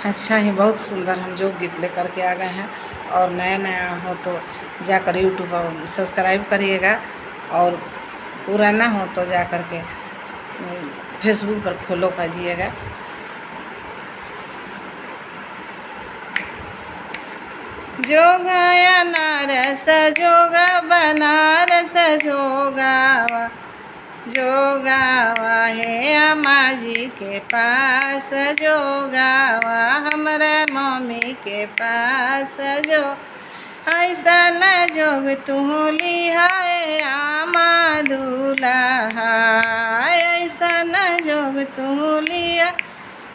अच्छा ही बहुत सुंदर हम जो गीत लेकर के आ गए हैं। और नया नया हो तो जाकर यूट्यूब पर सब्सक्राइब करिएगा, और पुराना हो तो जा कर के फेसबुक पर फॉलो कीजिएगा। जोगाया नारस जोगा बनारस जोगावा, जोगावा है अम्मा जी के पास, जोगावा हमारे मम्मी के पास। जो ऐसा न जोग तू लिहाए आमा दूल्हा, ऐसा न जोग तू लिया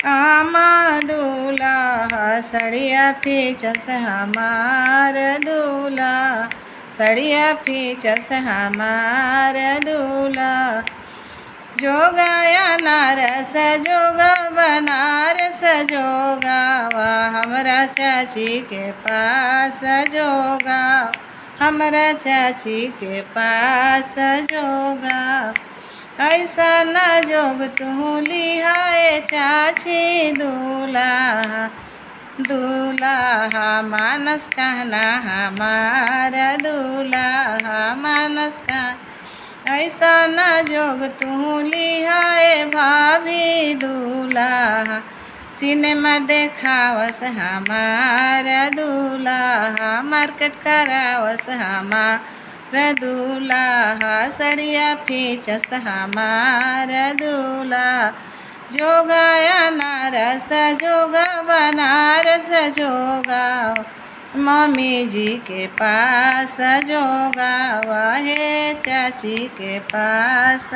आमा दूल्हा। सड़िया पीछस हमार दूल्हा, सड़िया पीछस हमार दूल्हा। जोगाया नारस जोगा बनारस जोगावा हमरा चाची के पास, जोगा हमरा चाची के पास जोगा। ऐसा न जोग तू लिहाए चाची दूल्हा, दूल्हा मानस कहना हमारा दूल्हा मानस का। ऐसा न जोग तू लिहाए भाभी दूल्हा, सिनेमा देखावस हमारा दूल्हा, मार्केट करावस हमारा दूल्हा। सड़िया पीछस हमारा दूल्हा। जोगाया नारस जोगा बनारस जोगा मम्मी जी के पास, जोगावा है चाची के पास।